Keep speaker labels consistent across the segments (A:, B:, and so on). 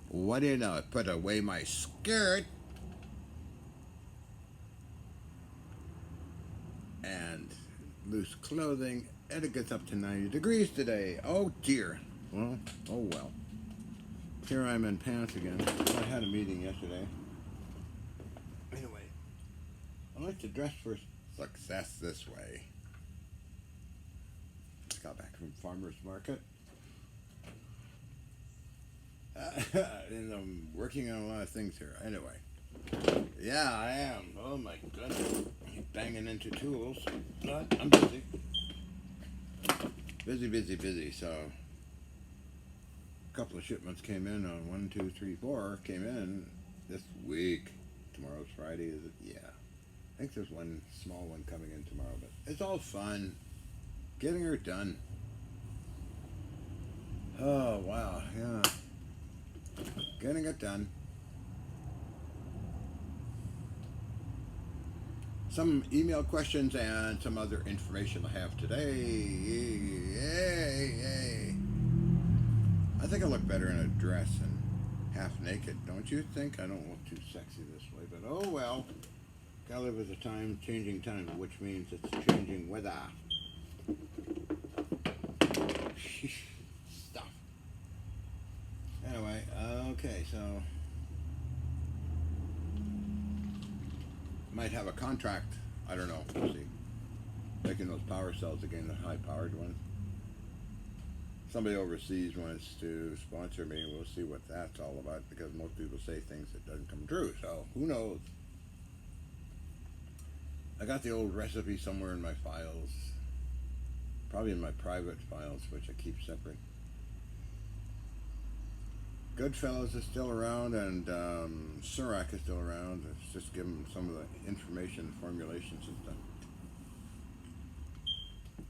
A: What do you know? I put away my skirt and loose clothing, and it gets up to 90 degrees today. Oh dear. Well, oh well. Here I'm in pants again. I had a meeting yesterday. Anyway, I like to dress for success this way. Just got back from farmer's market. And I'm working on a lot of things here. Anyway, yeah, I am. Oh my goodness. Banging into tools. But I'm busy. Busy, busy, busy. So, a couple of shipments came in on 1, 2, 3, 4 came in this week. Tomorrow's Friday, is it? Yeah. I think there's one small one coming in tomorrow, but it's all fun. Getting her done. Oh, wow. Yeah. Getting it done. Some email questions and some other information I have today. Yay, yay. I think I look better in a dress and half naked, don't you think? I don't look too sexy this way, but oh well. Gotta live with the time, changing time, which means it's changing weather. Stuff. Anyway, okay, so might have a contract. I don't know. We'll see. Making those power cells again, the high-powered ones. Somebody overseas wants to sponsor me. We'll see what that's all about because most people say things that doesn't come true. So who knows? I got the old recipe somewhere in my files, probably in my private files, which I keep separate. Goodfellas is still around, and Sirac is still around. Let's just give them some of the information, formulations, and stuff.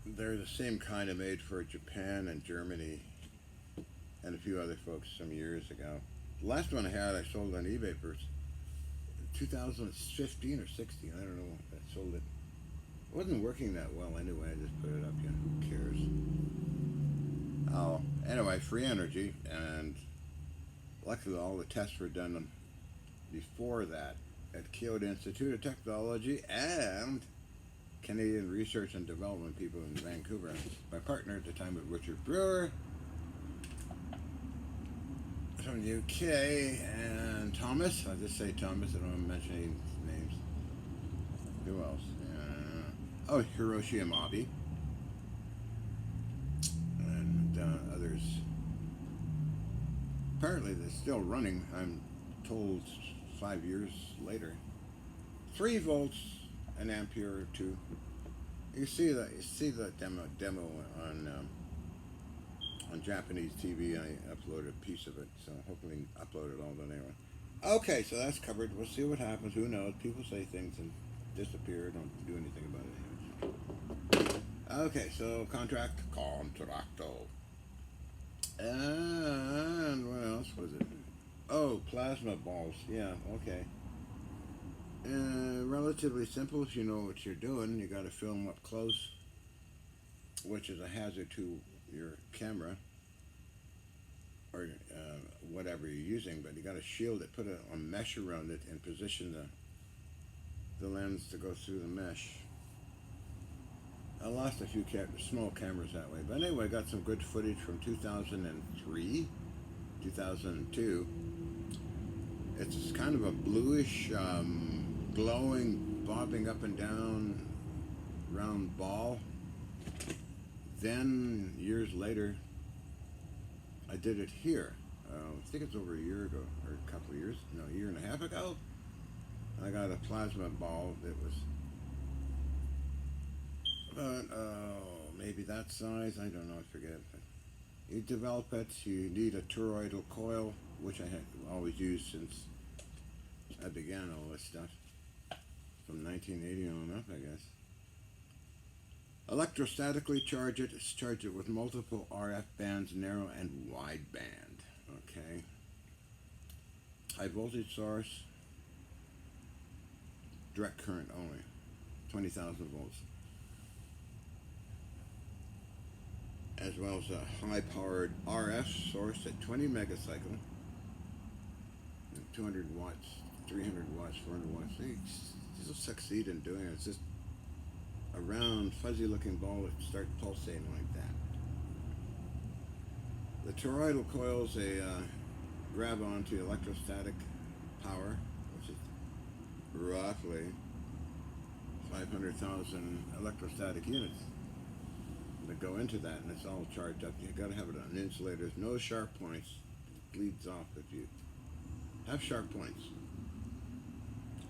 A: They're the same kind I made for Japan and Germany and a few other folks some years ago. The last one I had, I sold on eBay for 2015 or 16. I don't know. I sold it. It wasn't working that well anyway. I just put it up. You know, who cares? Oh, anyway, free energy, and luckily all the tests were done before that at Kyoto Institute of Technology and Canadian Research and Development people in Vancouver. My partner at the time was Richard Brewer from the UK, and Thomas. I'll just say Thomas. I don't want to mention any names. Who else? Oh, Hiroshi Amabe and others. Apparently, they're still running. I'm told 5 years later. 3 volts, an ampere or two. You see that? You see the demo on Japanese TV. I uploaded a piece of it, so hopefully upload it all done anyway. Okay, so that's covered. We'll see what happens. Who knows? People say things and disappear. Don't do anything about it. Okay, so contracto. And what else was it? Oh, plasma balls. Yeah, okay. Relatively simple if you know what you're doing. You got to film up close, which is a hazard to your camera or whatever you're using. But you got to shield it, put a mesh around it, and position the lens to go through the mesh. I lost a few small cameras that way, but anyway, I got some good footage from 2003, 2002. It's kind of a bluish, glowing, bobbing up and down round ball. Then, years later, I did it here. I think it's over a year ago, or a couple of years, no, a year and a half ago. I got a plasma ball that was maybe that size. I don't know. I forget. But you develop it. You need a toroidal coil, which I have always used since I began all this stuff from 1980 on up, I guess. Electrostatically charge it with multiple RF bands, narrow and wide band. Okay. High voltage source, direct current only, 20,000 volts. As well as a high-powered RF source at 20 megacycle. 200 watts, 300 watts, 400 watts. They still succeed in doing it. It's just a round, fuzzy-looking ball that starts pulsating like that. The toroidal coils, they grab onto electrostatic power, which is roughly 500,000 electrostatic units that go into that, and it's all charged up. You got to have it on insulators. No sharp points. It bleeds off if you have sharp points.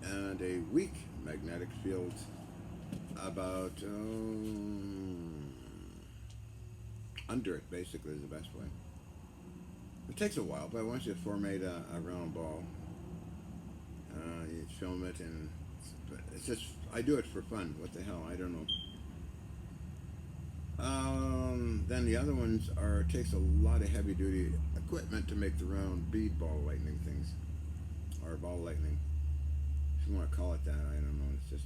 A: And a weak magnetic field, about under it, basically, is the best way. It takes a while, but once you formate a round ball, you film it, and it's just, I do it for fun. What the hell? I don't know. Then the other ones are, it takes a lot of heavy duty equipment to make the round bead ball lightning things, or ball lightning. If you want to call it that, I don't know. It's just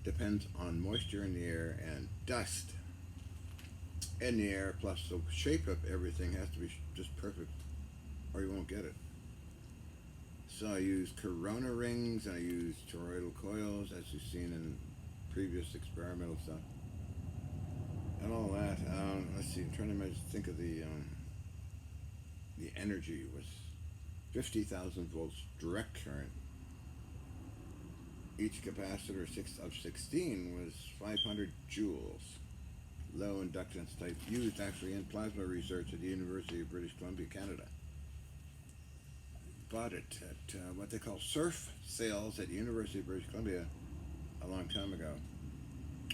A: depends on moisture in the air and dust in the air, plus the shape of everything has to be just perfect, or you won't get it. So I use corona rings, and I use toroidal coils, as you've seen in previous experimental stuff, and all that. Let's see, I'm trying to think of the energy was 50,000 volts direct current. Each capacitor of 16 was 500 joules. Low inductance type, used actually in plasma research at the University of British Columbia, Canada. Bought it at what they call surf sales at the University of British Columbia a long time ago,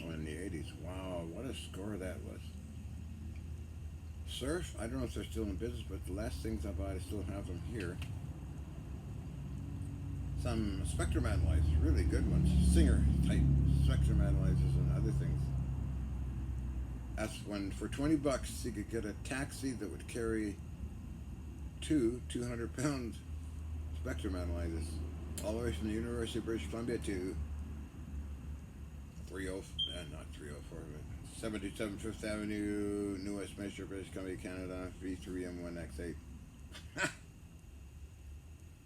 A: in the 80s. Wow, what a score that was. Surf, I don't know if they're still in business, but the last things I bought, I still have them here. Some spectrum analyzers, really good ones, Singer type spectrum analyzers and other things. That's when for $20 you could get a taxi that would carry two 200-pound spectrum analyzers, all the way from the University of British Columbia to 77 Fifth Avenue, New Westminster, British Columbia, Canada, V3M1X8.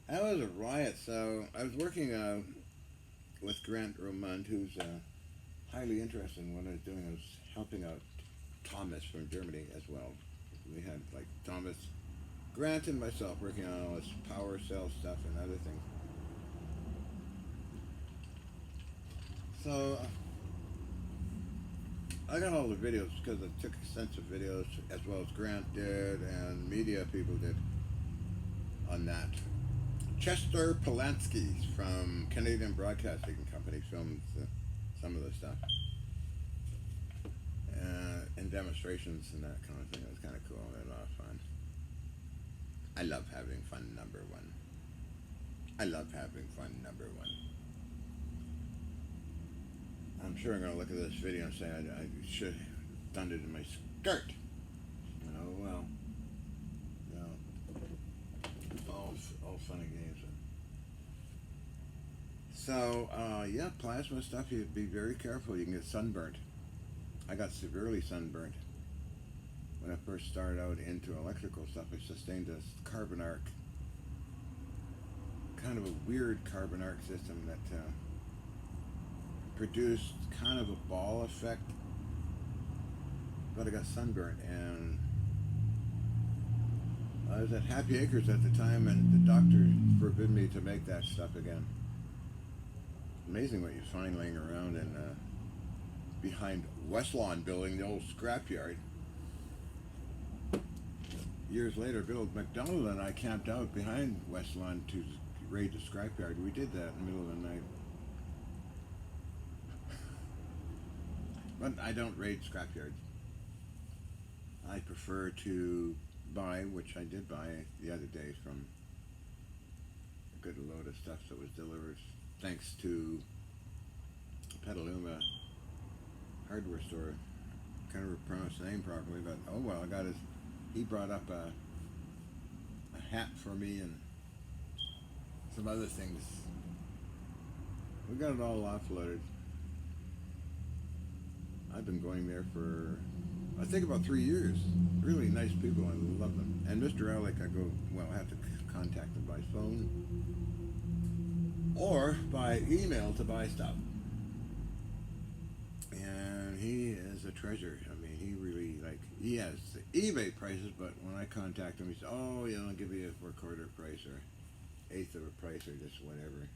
A: That was a riot. So I was working with Grant Romand, who's highly interested in what I was doing. I was helping out Thomas from Germany as well. We had like Thomas, Grant, and myself working on all this power cell stuff and other things. So I got all the videos because I took extensive videos, as well as Grant did and media people did on that. Chester Polanski from Canadian Broadcasting Company filmed some of the stuff and demonstrations and that kind of thing. It was kind of cool and a lot of fun. I love having fun, number one. I love having fun, number one. I'm sure I'm going to look at this video and say I should have done it in my skirt. Oh well. No. All fun and games. So, yeah, plasma stuff, you'd be very careful. You can get sunburnt. I got severely sunburnt when I first started out into electrical stuff. I sustained a carbon arc, kind of a weird carbon arc system that produced kind of a ball effect, but I got sunburnt, and I was at Happy Acres at the time, and the doctor forbid me to make that stuff again. Amazing what you find laying around in behind Westlawn building, the old scrapyard. Years later, Bill McDonald and I camped out behind Westlawn to raid the scrapyard. We did that in the middle of the night. But I don't raid scrapyards. I prefer to buy, which I did buy the other day from a good load of stuff that was delivered thanks to Petaluma hardware store. Can't pronounce the name properly, but oh well, he brought up a hat for me and some other things. We got it all offloaded. I've been going there for, I think, about 3 years. Really nice people. I love them. And Mr. Alec, I have to contact them by phone or by email to buy stuff. And he is a treasure. I mean, he really, like, he has the eBay prices, but when I contact him, he says, oh, yeah, I'll give you a quarter price or eighth of a price or just whatever.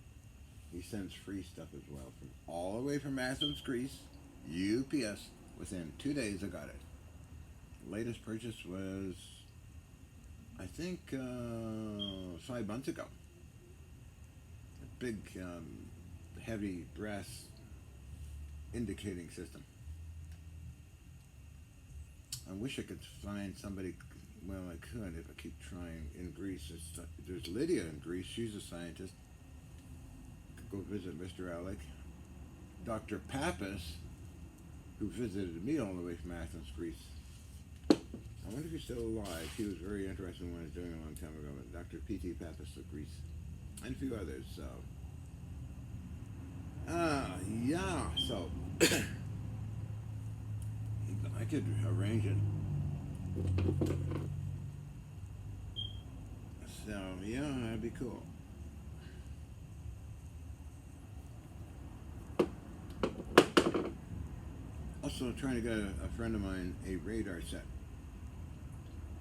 A: He sends free stuff as well, from all the way from Athens, Greece, UPS. Within 2 days, I got it. Latest purchase was, I think, 5 months ago. A big, heavy brass indicating system. I wish I could find somebody. Well, I could if I keep trying. In Greece, there's Lydia in Greece. She's a scientist. Could go visit Mr. Alec. Dr. Pappas, who visited me all the way from Athens, Greece. I wonder if he's still alive. He was very interesting when I was doing it a long time ago. But Dr. P.T. Pappas of Greece, and a few others. So, yeah. So I could arrange it. So yeah, that'd be cool. Also trying to get a friend of mine a radar set.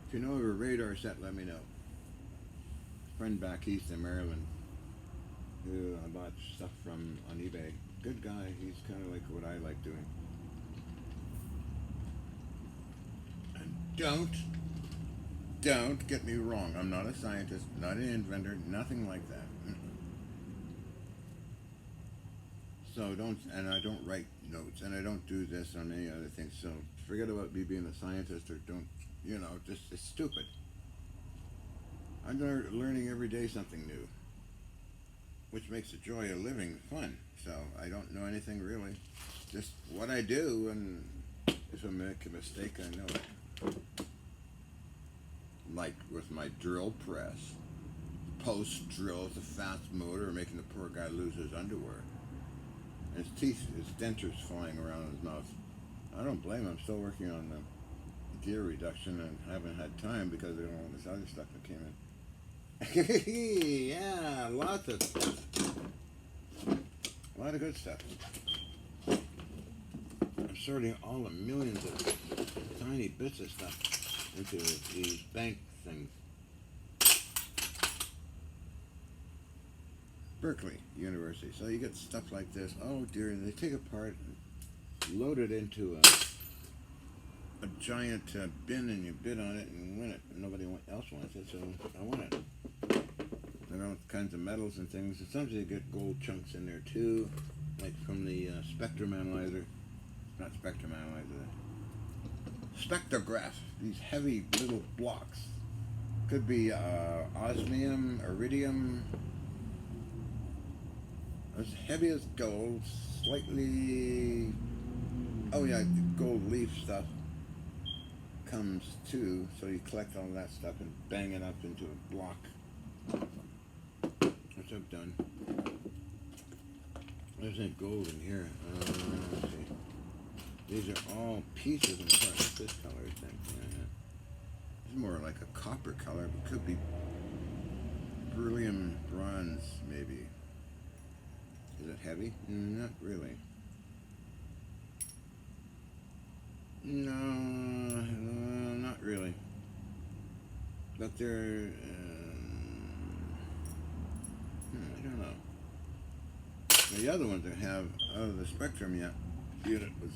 A: If you know of a radar set, let me know. Friend back east in Maryland who I bought stuff from on eBay. Good guy. He's kind of like what I like doing. And don't get me wrong. I'm not a scientist, not an inventor, nothing like that. So and I don't write notes, and I don't do this on any other thing. So forget about me being a scientist, or don't, just it's stupid. I'm learning every day something new, which makes the joy of living fun. So I don't know anything really, just what I do, and if I make a mistake, I know it. Like with my drill press, post drill with a fast motor, making the poor guy lose his underwear. His teeth, his dentures flying around his mouth. I don't blame him. I'm still working on the gear reduction and haven't had time because of all this other stuff that came in. Yeah, lots of stuff. A lot of good stuff. I'm sorting all the millions of tiny bits of stuff into these bank things. Berkeley University. So you get stuff like this. Oh dear, and they take it apart and load it into a giant bin, and you bid on it and win it. Nobody else wants it, so I want it. There are all kinds of metals and things. And sometimes you get gold chunks in there too, like from the spectrum analyzer. Not spectrum analyzer. Spectrograph. These heavy little blocks. Could be osmium, iridium. As heavy as gold, slightly, gold leaf stuff comes too, so you collect all that stuff and bang it up into a block, which I've done. There's no gold in here. Let's see. These are all pieces and parts of this color, I think. Yeah. It's more like a copper color, but could be beryllium bronze, maybe. Is it heavy? Not really. No, not really. But they're, I don't know. The other ones I have out of the spectrum unit was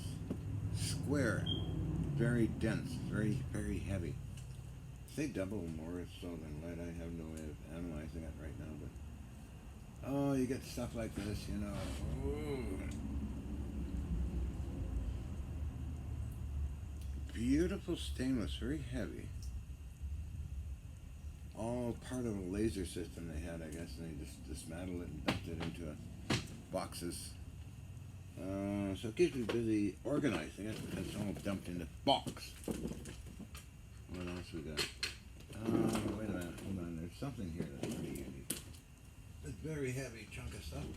A: square, very dense, very, very heavy. Say double more so than lead. I have no way of analyzing it right now, but oh, you get stuff like this, Ooh. Beautiful stainless, very heavy. All part of a laser system they had, I guess, and they just dismantled it and dumped it into boxes. So it keeps me busy organizing it, because it's all dumped in the box. What else we got? Wait a minute, hold on, there's something here that's pretty unique. It's a very heavy chunk of stuff.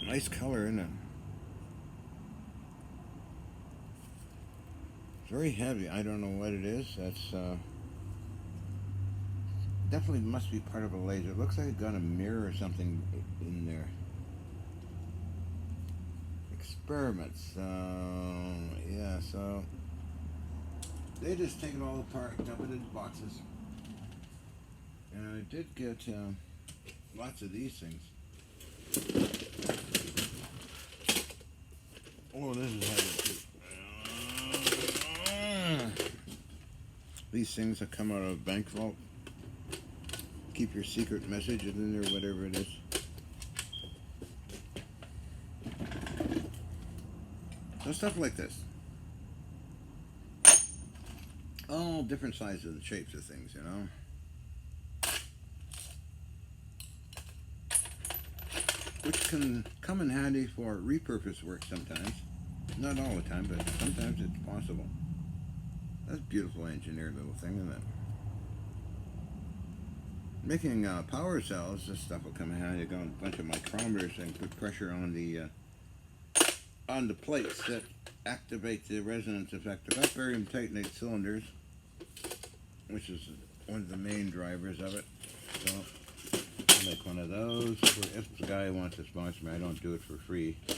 A: Nice color, isn't it? very heavy. I don't know what it is. That's definitely must be part of a laser. It looks like it got a mirror or something in there. Experiments. Yeah, so they just take it all apart, dump it into boxes. And I did get lots of these things. Oh, this is heavy too. These things that come out of a bank vault. Keep your secret messages in there, whatever it is. So stuff like this. All different sizes and shapes of things, you know. Which can come in handy for repurpose work sometimes. Not all the time, but sometimes it's possible. That's a beautiful engineered little thing, isn't it? Making power cells, this stuff will come in handy. You got a bunch of micrometers and put pressure on the plates that activate the resonance effect. I've got barium titanate cylinders, which is one of the main drivers of it. So I'll make one of those. If the guy wants to sponsor me, I don't do it for free. I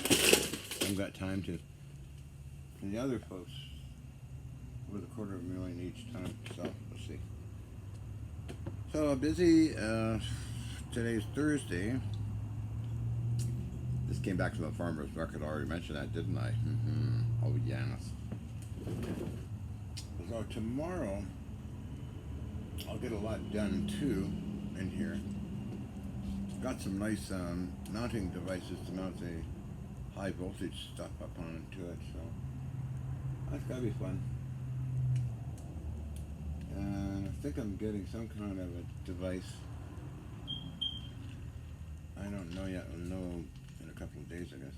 A: haven't got time to. And the other folks, with $250,000 each time. So we'll see. So busy. Today's Thursday. This came back from the farmer's market. I already mentioned that, didn't I? Oh, yes. So tomorrow, I'll get a lot done too in here. Got some nice mounting devices to mount the high voltage stuff up onto it, so that's gotta be fun. And I think I'm getting some kind of a device. I don't know yet. I'll know in a couple of days, I guess.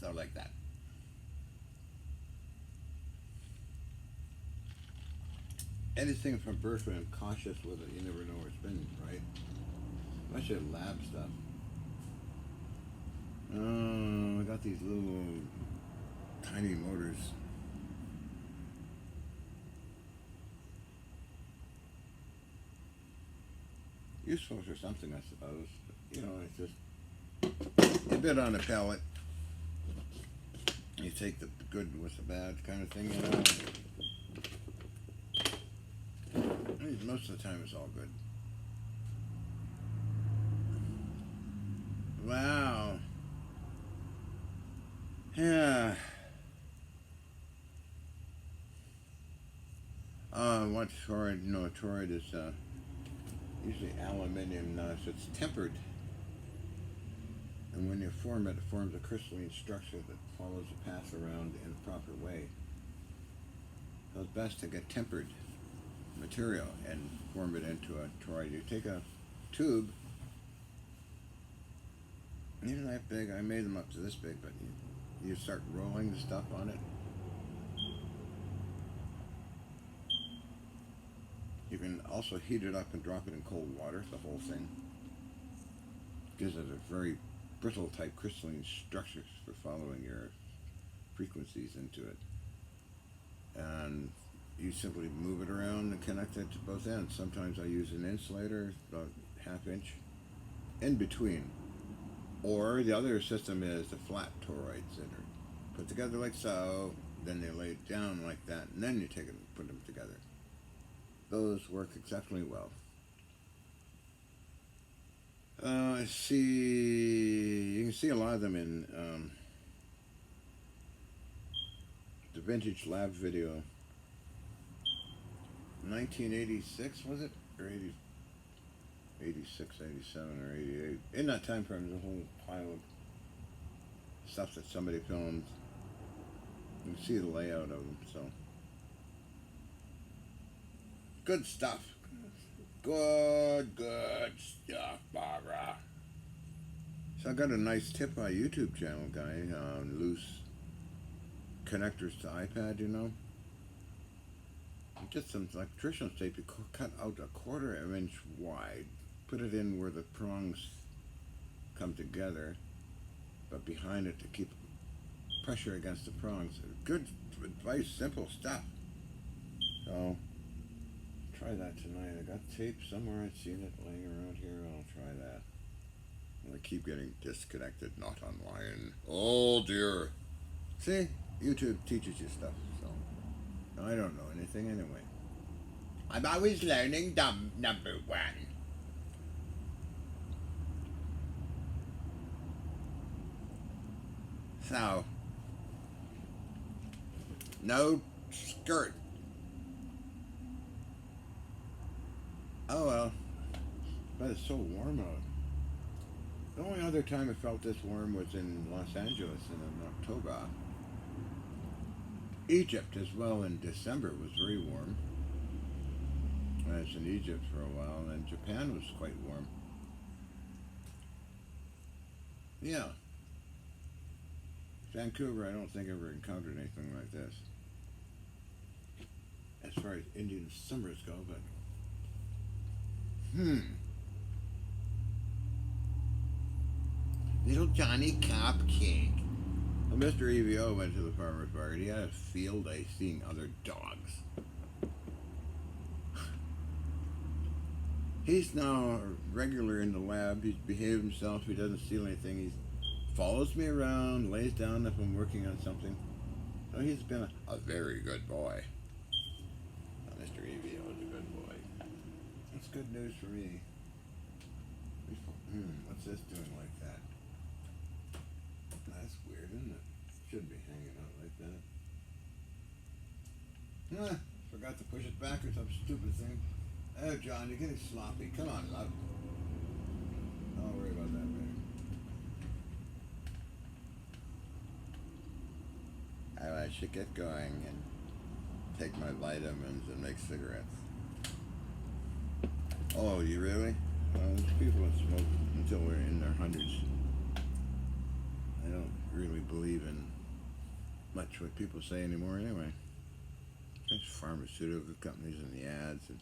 A: So like that. Anything from Berkeley, I'm cautious with it. You never know where it's been, right? Especially lab stuff. Oh, I got these little tiny motors. Useful for something, I suppose. But, you know, it's just a bit on a pallet. You take the good with the bad kind of thing, you know. I mean, most of the time it's all good. Wow. Yeah. What toroid? No, toroid is usually aluminium, so it's tempered. And when you form it, it forms a crystalline structure that follows a path around in a proper way. So it's best to get tempered material and form it into a toroid. You take a tube, even that big. I made them up to this big, but you start rolling the stuff on it. You can also heat it up and drop it in cold water, the whole thing. Gives it a very brittle type crystalline structure for following your frequencies into it. And you simply move it around and connect it to both ends. Sometimes I use an insulator, about 1/2 inch, in between. Or the other system is the flat toroids that are put together like so, then they lay it down like that, and then you take it and put them together. Those work exceptionally well. I see, you can see a lot of them in the vintage lab video. 1986, was it? Or 86, 87, or 88. In that time frame, there's a whole pile of stuff that somebody filmed. You can see the layout of them, so. Good stuff. Good stuff, Barbara. So I got a nice tip on YouTube channel, guy, loose connectors to iPad, you know. Get some electrician's tape, you cut out a 1/4 inch wide, put it in where the prongs come together, but behind it to keep pressure against the prongs. Good advice, simple stuff. So try that tonight. I got tape somewhere. I'd seen it laying around here. I'll try that. I keep getting disconnected, not online. Oh dear. See, YouTube teaches you stuff, so I don't know anything anyway. I'm always learning, number one. So, no skirt. Oh well, but it's so warm out. The only other time I felt this warm was in Los Angeles in October. Egypt as well in December was very warm. I was in Egypt for a while, and Japan was quite warm. Yeah. Vancouver, I don't think I ever encountered anything like this. As far as Indian summers go, but... Little Johnny Cupcake. Well, Mr. EVO went to the farmer's market. He had a field day seeing other dogs. He's now a regular in the lab. He's behaved himself. He doesn't steal anything. He follows me around, lays down if I'm working on something. So he's been a very good boy. Mr. EVO is a good boy. That's good news for me. What's this doing like that? That's weird, isn't it? Should be hanging out like that. Forgot to push it back or some stupid thing. Oh, John, you're getting sloppy. Come on, love. Don't worry about that later. I should get going and take my vitamins and make cigarettes. Oh, you really? There's people that smoke until we're in their hundreds. I don't really believe in much what people say anymore anyway. There's pharmaceutical companies and the ads and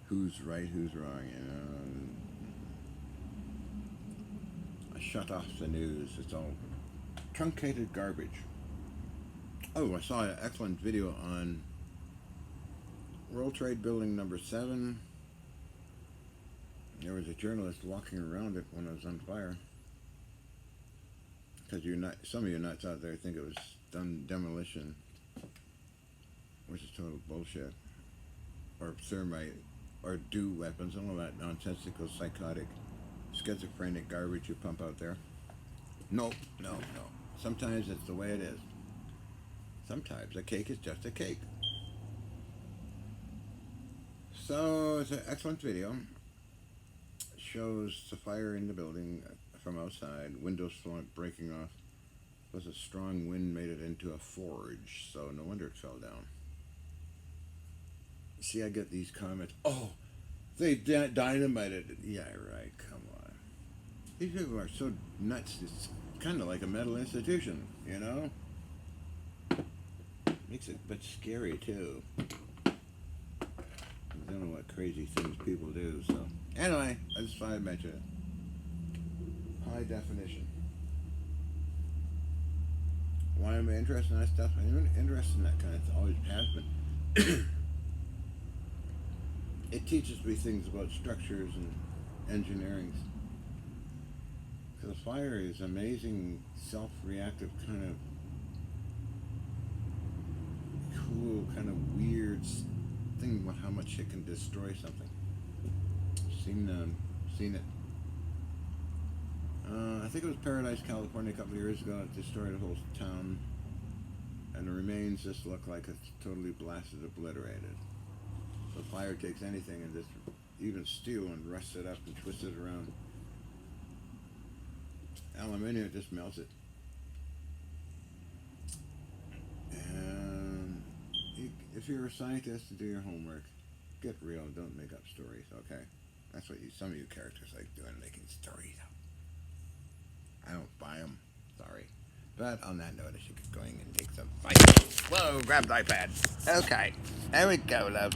A: who's right, who's wrong, you know. I shut off the news. It's all truncated garbage. Oh, I saw an excellent video on World Trade Building number 7. There was a journalist walking around it when it was on fire. Because some of you nuts out there think it was done demolition, which is total bullshit. Or thermite, or DEW weapons, all that nonsensical, psychotic, schizophrenic garbage you pump out there. No. Sometimes it's the way it is. Sometimes a cake is just a cake. So it's an excellent video. It shows the fire in the building from outside, windows breaking off. It was a strong wind made it into a forge, so no wonder it fell down. See, I get these comments. Oh, they dynamited it. Yeah, right. Come on. These people are so nuts. It's kind of like a mental institution, you know? Makes it a bit scary, too. I don't know what crazy things people do, so. Anyway, I just thought I'd mention it. High definition. Why am I interested in that stuff? I'm interested in that kind of thing. Always has been. It teaches me things about structures and engineering. Because fire is amazing, self-reactive kind of cool, kind of weird thing about how much it can destroy something. Seen it. I think it was Paradise, California, a couple of years ago. It destroyed a whole town, and the remains just look like it's totally blasted, obliterated. So fire takes anything and just even steel and rusts it up and twists it around. Aluminium, it just melts it. And if you're a scientist, do your homework. Get real. Don't make up stories. Okay, that's what some of you characters like doing, making stories up. I don't buy them. Sorry. But on that note, I should get going and take some fight. Whoa, grab the iPad. Okay, there we go, love.